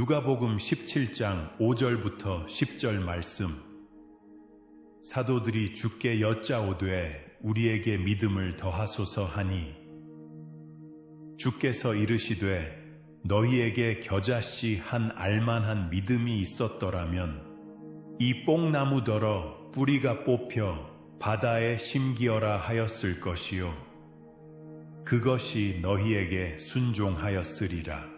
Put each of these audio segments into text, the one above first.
누가복음 17장 5절부터 10절 말씀. 사도들이 주께 여짜오되 우리에게 믿음을 더하소서 하니 주께서 이르시되 너희에게 겨자씨 한 알만한 믿음이 있었더라면 이 뽕나무더러 뿌리가 뽑혀 바다에 심기어라 하였을 것이요 그것이 너희에게 순종하였으리라.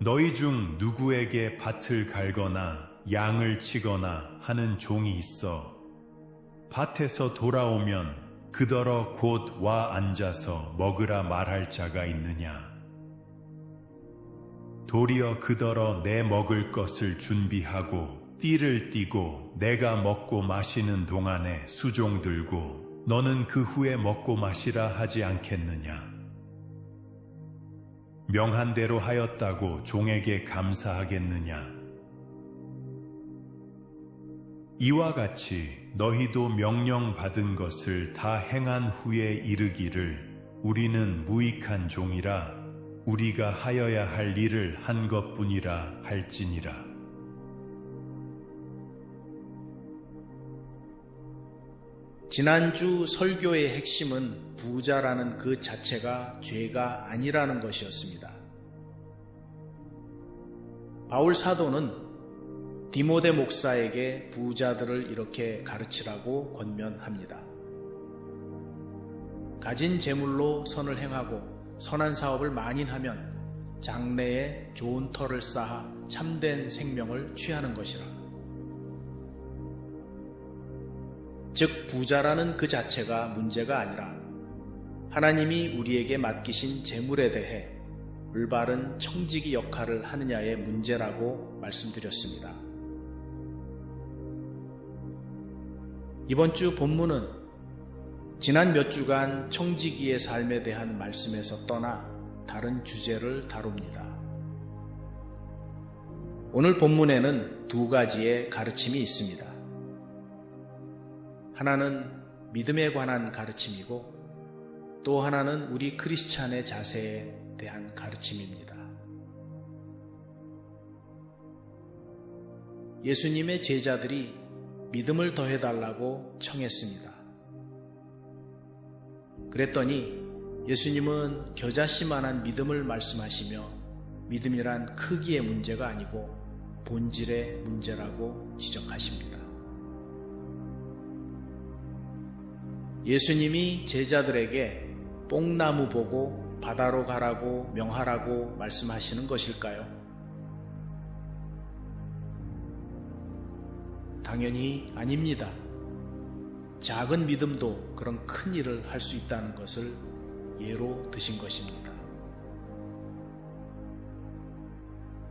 너희 중 누구에게 밭을 갈거나 양을 치거나 하는 종이 있어 밭에서 돌아오면 그더러 곧 와 앉아서 먹으라 말할 자가 있느냐? 도리어 그더러 내 먹을 것을 준비하고 띠를 띠고 내가 먹고 마시는 동안에 수종 들고 너는 그 후에 먹고 마시라 하지 않겠느냐? 명한 대로 하였다고 종에게 감사하겠느냐? 이와 같이 너희도 명령 받은 것을 다 행한 후에 이르기를 우리는 무익한 종이라 우리가 하여야 할 일을 한 것뿐이라 할지니라. 지난주 설교의 핵심은 부자라는 그 자체가 죄가 아니라는 것이었습니다. 바울 사도는 디모데 목사에게 부자들을 이렇게 가르치라고 권면합니다. 가진 재물로 선을 행하고 선한 사업을 만인하면 장래에 좋은 터를 쌓아 참된 생명을 취하는 것이라. 즉 부자라는 그 자체가 문제가 아니라 하나님이 우리에게 맡기신 재물에 대해 올바른 청지기 역할을 하느냐의 문제라고 말씀드렸습니다. 이번 주 본문은 지난 몇 주간 청지기의 삶에 대한 말씀에서 떠나 다른 주제를 다룹니다. 오늘 본문에는 두 가지의 가르침이 있습니다. 하나는 믿음에 관한 가르침이고 또 하나는 우리 크리스찬의 자세에 대한 가르침입니다. 예수님의 제자들이 믿음을 더해달라고 청했습니다. 그랬더니 예수님은 겨자씨만한 믿음을 말씀하시며 믿음이란 크기의 문제가 아니고 본질의 문제라고 지적하십니다. 예수님이 제자들에게 뽕나무 보고 바다로 가라고 명하라고 말씀하시는 것일까요? 당연히 아닙니다. 작은 믿음도 그런 큰 일을 할 수 있다는 것을 예로 드신 것입니다.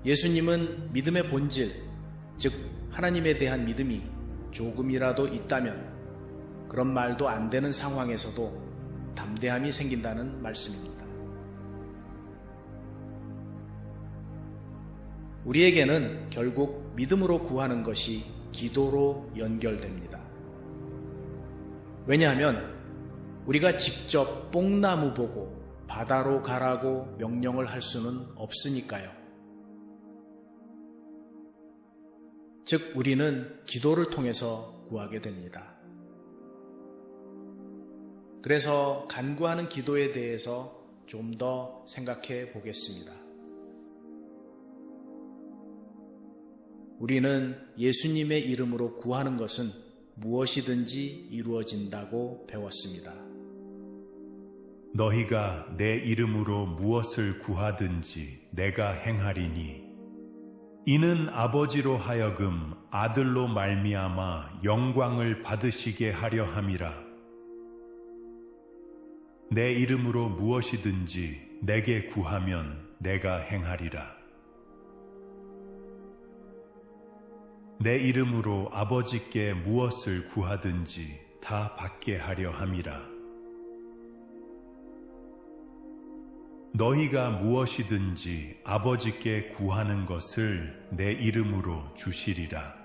예수님은 믿음의 본질, 즉 하나님에 대한 믿음이 조금이라도 있다면 그런 말도 안 되는 상황에서도 담대함이 생긴다는 말씀입니다. 우리에게는 결국 믿음으로 구하는 것이 기도로 연결됩니다. 왜냐하면 우리가 직접 뽕나무 보고 바다로 가라고 명령을 할 수는 없으니까요. 즉 우리는 기도를 통해서 구하게 됩니다. 그래서 간구하는 기도에 대해서 좀 더 생각해 보겠습니다. 우리는 예수님의 이름으로 구하는 것은 무엇이든지 이루어진다고 배웠습니다. 너희가 내 이름으로 무엇을 구하든지 내가 행하리니 이는 아버지로 하여금 아들로 말미암아 영광을 받으시게 하려 함이라. 내 이름으로 무엇이든지 내게 구하면 내가 행하리라. 내 이름으로 아버지께 무엇을 구하든지 다 받게 하려 함이라. 너희가 무엇이든지 아버지께 구하는 것을 내 이름으로 주시리라.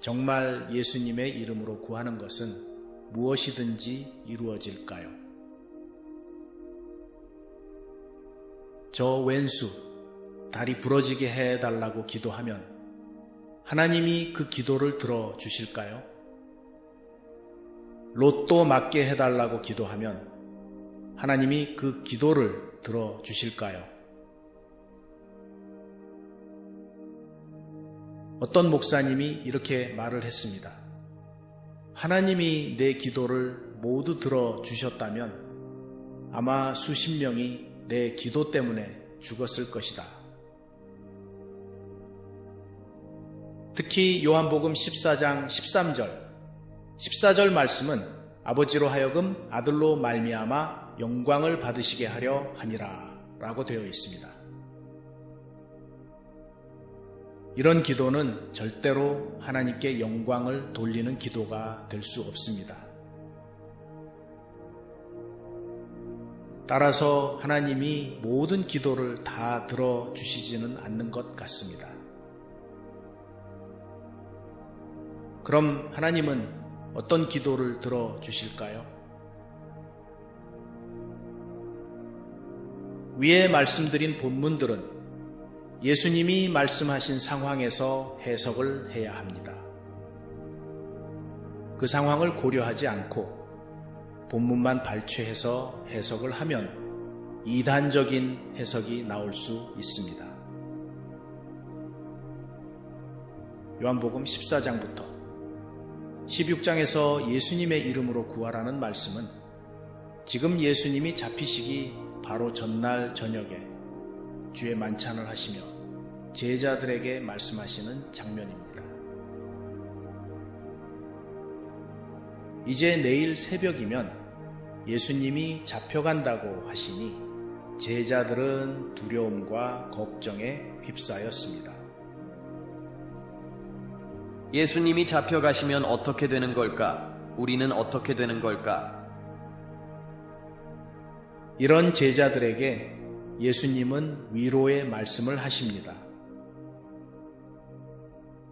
정말 예수님의 이름으로 구하는 것은 무엇이든지 이루어질까요? 저 왼수 다리 부러지게 해달라고 기도하면 하나님이 그 기도를 들어주실까요? 로또 맞게 해달라고 기도하면 하나님이 그 기도를 들어주실까요? 어떤 목사님이 이렇게 말을 했습니다. 하나님이 내 기도를 모두 들어주셨다면 아마 수십 명이 내 기도 때문에 죽었을 것이다. 특히 요한복음 14장 13절, 14절 말씀은 아버지로 하여금 아들로 말미암아 영광을 받으시게 하려 함이라 라고 되어 있습니다. 이런 기도는 절대로 하나님께 영광을 돌리는 기도가 될 수 없습니다. 따라서 하나님이 모든 기도를 다 들어주시지는 않는 것 같습니다. 그럼 하나님은 어떤 기도를 들어주실까요? 위에 말씀드린 본문들은 예수님이 말씀하신 상황에서 해석을 해야 합니다. 그 상황을 고려하지 않고 본문만 발췌해서 해석을 하면 이단적인 해석이 나올 수 있습니다. 요한복음 14장부터 16장에서 예수님의 이름으로 구하라는 말씀은 지금 예수님이 잡히시기 바로 전날 저녁에 주의 만찬을 하시며 제자들에게 말씀하시는 장면입니다. 이제 내일 새벽이면 예수님이 잡혀간다고 하시니 제자들은 두려움과 걱정에 휩싸였습니다. 예수님이 잡혀가시면 어떻게 되는 걸까? 우리는 어떻게 되는 걸까? 이런 제자들에게 예수님은 위로의 말씀을 하십니다.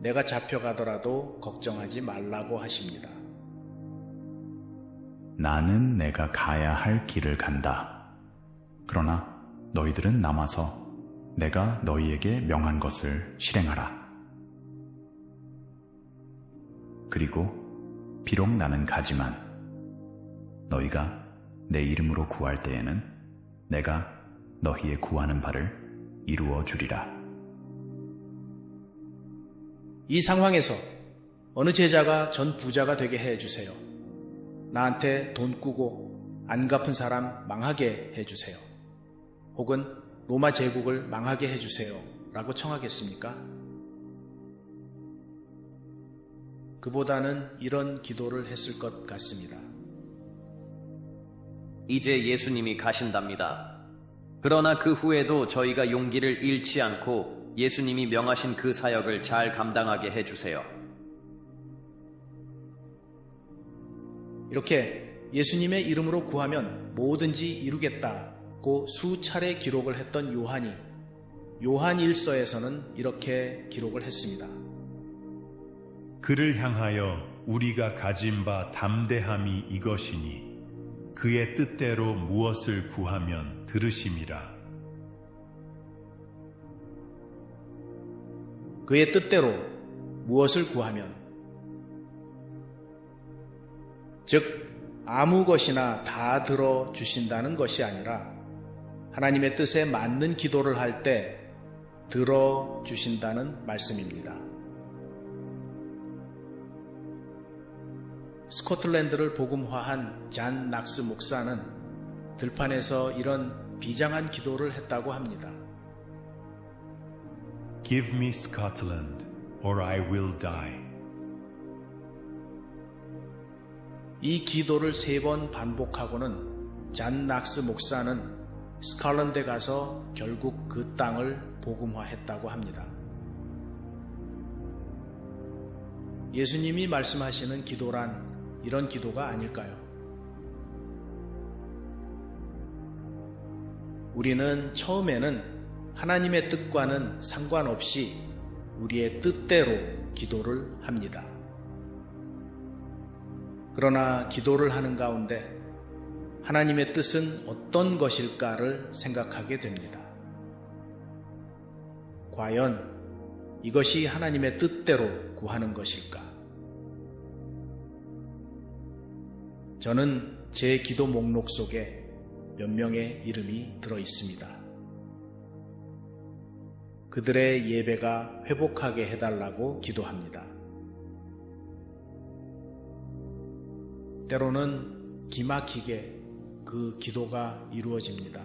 내가 잡혀가더라도 걱정하지 말라고 하십니다. 나는 내가 가야 할 길을 간다. 그러나 너희들은 남아서 내가 너희에게 명한 것을 실행하라. 그리고 비록 나는 가지만 너희가 내 이름으로 구할 때에는 내가 너희의 구하는 바를 이루어 주리라. 이 상황에서 어느 제자가 전 부자가 되게 해주세요. 나한테 돈 꾸고 안 갚은 사람 망하게 해주세요. 혹은 로마 제국을 망하게 해주세요 라고 청하겠습니까? 그보다는 이런 기도를 했을 것 같습니다. 이제 예수님이 가신답니다. 그러나 그 후에도 저희가 용기를 잃지 않고 예수님이 명하신 그 사역을 잘 감당하게 해주세요. 이렇게 예수님의 이름으로 구하면 뭐든지 이루겠다고 수차례 기록을 했던 요한이 요한 1서에서는 이렇게 기록을 했습니다. 그를 향하여 우리가 가진 바 담대함이 이것이니 그의 뜻대로 무엇을 구하면 들으심이라. 그의 뜻대로 무엇을 구하면, 즉 아무 것이나 다 들어주신다는 것이 아니라 하나님의 뜻에 맞는 기도를 할 때 들어주신다는 말씀입니다. 스코틀랜드를 복음화한 잔 낙스 목사는 들판에서 이런 비장한 기도를 했다고 합니다. Give me Scotland, or I will die. 이 기도를 3번 반복하고는 잔 낙스 목사는 스코틀랜드에 가서 결국 그 땅을 복음화했다고 합니다. 예수님이 말씀하시는 기도란 이런 기도가 아닐까요? 우리는 처음에는 하나님의 뜻과는 상관없이 우리의 뜻대로 기도를 합니다. 그러나 기도를 하는 가운데 하나님의 뜻은 어떤 것일까를 생각하게 됩니다. 과연 이것이 하나님의 뜻대로 구하는 것일까? 저는 제 기도 목록 속에 몇 명의 이름이 들어 있습니다. 그들의 예배가 회복하게 해달라고 기도합니다. 때로는 기막히게 그 기도가 이루어집니다.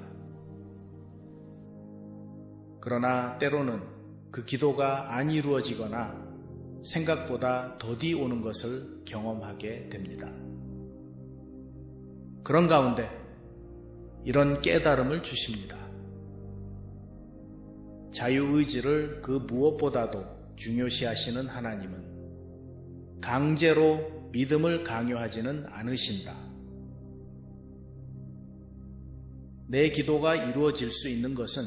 그러나 때로는 그 기도가 안 이루어지거나 생각보다 더디 오는 것을 경험하게 됩니다. 그런 가운데 이런 깨달음을 주십니다. 자유의지를 그 무엇보다도 중요시하시는 하나님은 강제로 믿음을 강요하지는 않으신다. 내 기도가 이루어질 수 있는 것은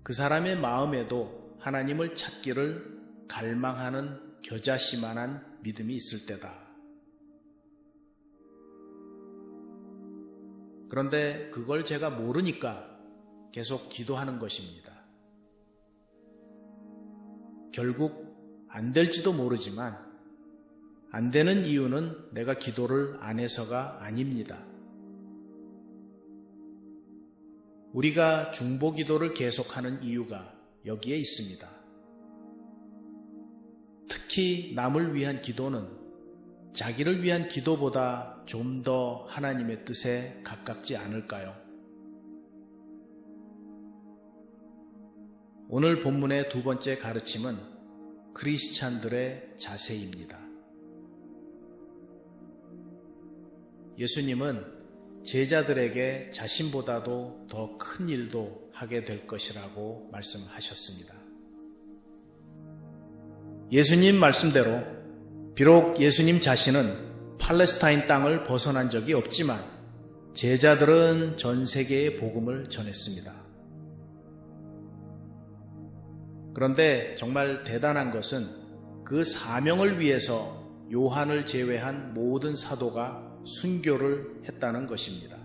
그 사람의 마음에도 하나님을 찾기를 갈망하는 겨자씨만한 믿음이 있을 때다. 그런데 그걸 제가 모르니까 계속 기도하는 것입니다. 결국 안 될지도 모르지만 안 되는 이유는 내가 기도를 안 해서가 아닙니다. 우리가 중보기도를 계속하는 이유가 여기에 있습니다. 특히 남을 위한 기도는 자기를 위한 기도보다 좀 더 하나님의 뜻에 가깝지 않을까요? 오늘 본문의 두 번째 가르침은 크리스찬들의 자세입니다. 예수님은 제자들에게 자신보다도 더 큰 일도 하게 될 것이라고 말씀하셨습니다. 예수님 말씀대로 비록 예수님 자신은 팔레스타인 땅을 벗어난 적이 없지만 제자들은 전 세계에 복음을 전했습니다. 그런데 정말 대단한 것은 그 사명을 위해서 요한을 제외한 모든 사도가 순교를 했다는 것입니다.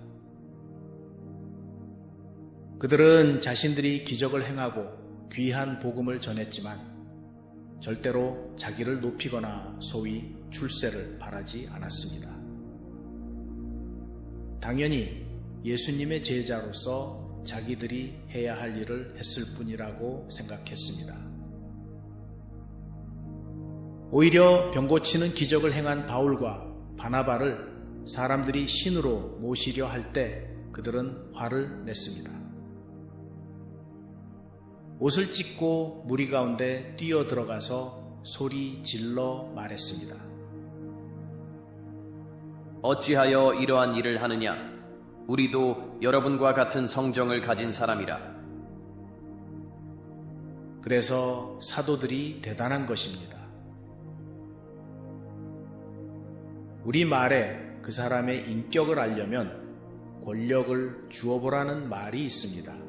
그들은 자신들이 기적을 행하고 귀한 복음을 전했지만 절대로 자기를 높이거나 소위 출세를 바라지 않았습니다. 당연히 예수님의 제자로서 자기들이 해야 할 일을 했을 뿐이라고 생각했습니다. 오히려 병 고치는 기적을 행한 바울과 바나바를 사람들이 신으로 모시려 할 때 그들은 화를 냈습니다. 옷을 찢고 무리 가운데 뛰어 들어가서 소리 질러 말했습니다. 어찌하여 이러한 일을 하느냐? 우리도 여러분과 같은 성정을 가진 사람이라. 그래서 사도들이 대단한 것입니다. 우리 말에 그 사람의 인격을 알려면 권력을 주어보라는 말이 있습니다.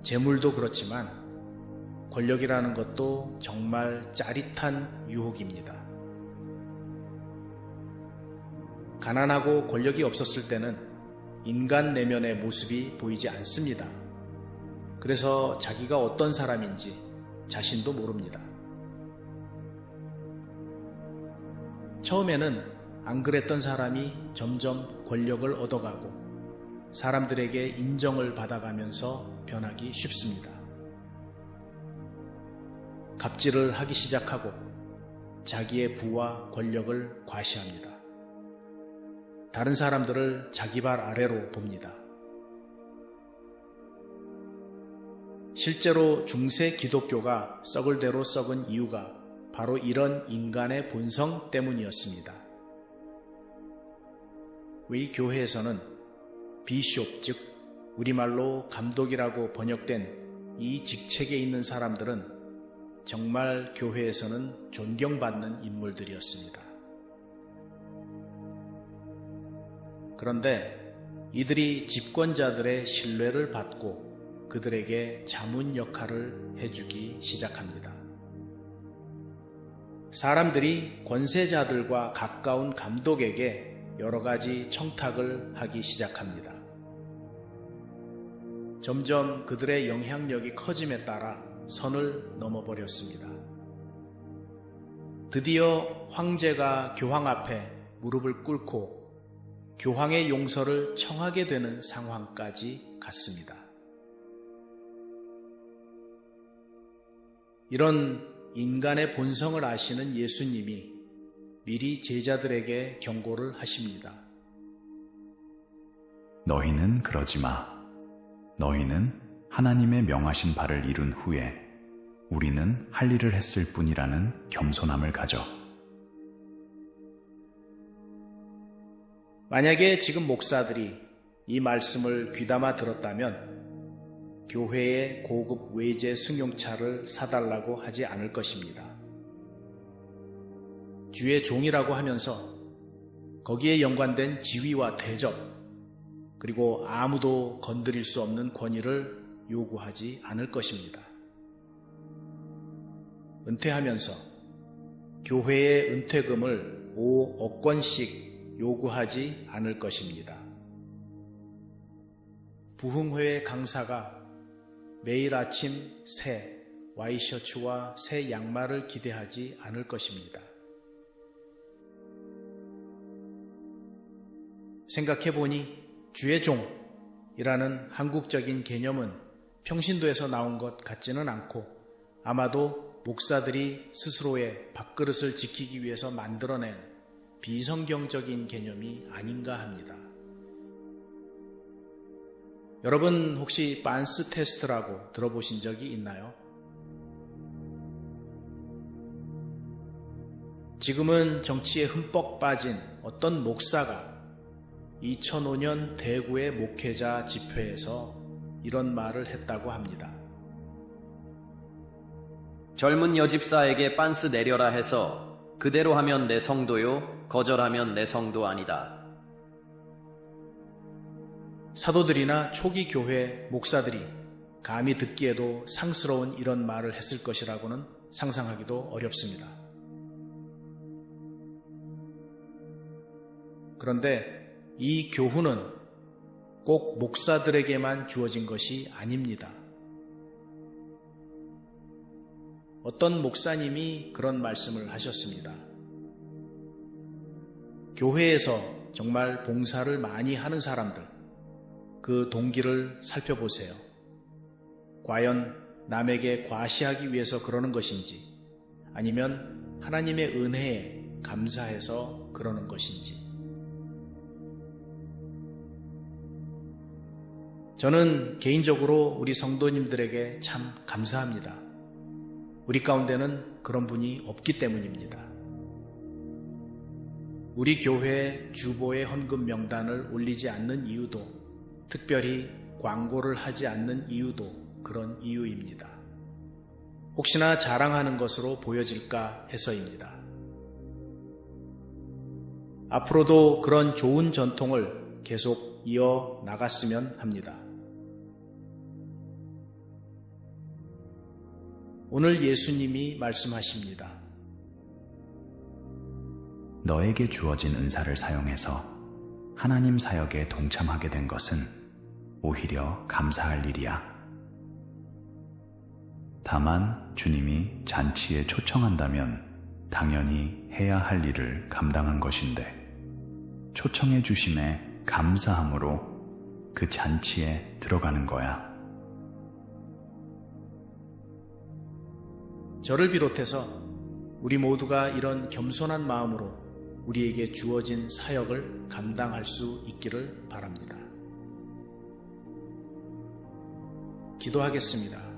재물도 그렇지만 권력이라는 것도 정말 짜릿한 유혹입니다. 가난하고 권력이 없었을 때는 인간 내면의 모습이 보이지 않습니다. 그래서 자기가 어떤 사람인지 자신도 모릅니다. 처음에는 안 그랬던 사람이 점점 권력을 얻어가고 사람들에게 인정을 받아가면서 변하기 쉽습니다. 갑질을 하기 시작하고 자기의 부와 권력을 과시합니다. 다른 사람들을 자기 발 아래로 봅니다. 실제로 중세 기독교가 썩을 대로 썩은 이유가 바로 이런 인간의 본성 때문이었습니다. 우리 교회에서는 비숍, 즉 우리말로 감독이라고 번역된 이 직책에 있는 사람들은 정말 교회에서는 존경받는 인물들이었습니다. 그런데 이들이 집권자들의 신뢰를 받고 그들에게 자문 역할을 해주기 시작합니다. 사람들이 권세자들과 가까운 감독에게 여러 가지 청탁을 하기 시작합니다. 점점 그들의 영향력이 커짐에 따라 선을 넘어버렸습니다. 드디어 황제가 교황 앞에 무릎을 꿇고 교황의 용서를 청하게 되는 상황까지 갔습니다. 이런 인간의 본성을 아시는 예수님이 미리 제자들에게 경고를 하십니다. 너희는 그러지 마. 너희는 하나님의 명하신 바를 이룬 후에 우리는 할 일을 했을 뿐이라는 겸손함을 가져. 만약에 지금 목사들이 이 말씀을 귀담아 들었다면 교회에 고급 외제 승용차를 사달라고 하지 않을 것입니다. 주의 종이라고 하면서 거기에 연관된 지위와 대접, 그리고 아무도 건드릴 수 없는 권위를 요구하지 않을 것입니다. 은퇴하면서 교회의 은퇴금을 5억 원씩 요구하지 않을 것입니다. 부흥회 강사가 매일 아침 새 와이셔츠와 새 양말을 기대하지 않을 것입니다. 생각해보니 주의 종이라는 한국적인 개념은 평신도에서 나온 것 같지는 않고 아마도 목사들이 스스로의 밥그릇을 지키기 위해서 만들어낸 비성경적인 개념이 아닌가 합니다. 여러분 혹시 반스 테스트라고 들어보신 적이 있나요? 지금은 정치에 흠뻑 빠진 어떤 목사가 2005년 대구의 목회자 집회에서 이런 말을 했다고 합니다. 젊은 여집사에게 빤스 내려라 해서 그대로 하면 내 성도요, 거절하면 내 성도 아니다. 사도들이나 초기 교회 목사들이 감히 듣기에도 상스러운 이런 말을 했을 것이라고는 상상하기도 어렵습니다. 그런데 이 교훈은 꼭 목사들에게만 주어진 것이 아닙니다. 어떤 목사님이 그런 말씀을 하셨습니다. 교회에서 정말 봉사를 많이 하는 사람들, 그 동기를 살펴보세요. 과연 남에게 과시하기 위해서 그러는 것인지, 아니면 하나님의 은혜에 감사해서 그러는 것인지. 저는 개인적으로 우리 성도님들에게 참 감사합니다. 우리 가운데는 그런 분이 없기 때문입니다. 우리 교회에 주보의 헌금 명단을 올리지 않는 이유도, 특별히 광고를 하지 않는 이유도 그런 이유입니다. 혹시나 자랑하는 것으로 보여질까 해서입니다. 앞으로도 그런 좋은 전통을 계속 이어 나갔으면 합니다. 오늘 예수님이 말씀하십니다. 너에게 주어진 은사를 사용해서 하나님 사역에 동참하게 된 것은 오히려 감사할 일이야. 다만 주님이 잔치에 초청한다면 당연히 해야 할 일을 감당한 것인데 초청해 주심에 감사함으로 그 잔치에 들어가는 거야. 저를 비롯해서 우리 모두가 이런 겸손한 마음으로 우리에게 주어진 사역을 감당할 수 있기를 바랍니다. 기도하겠습니다.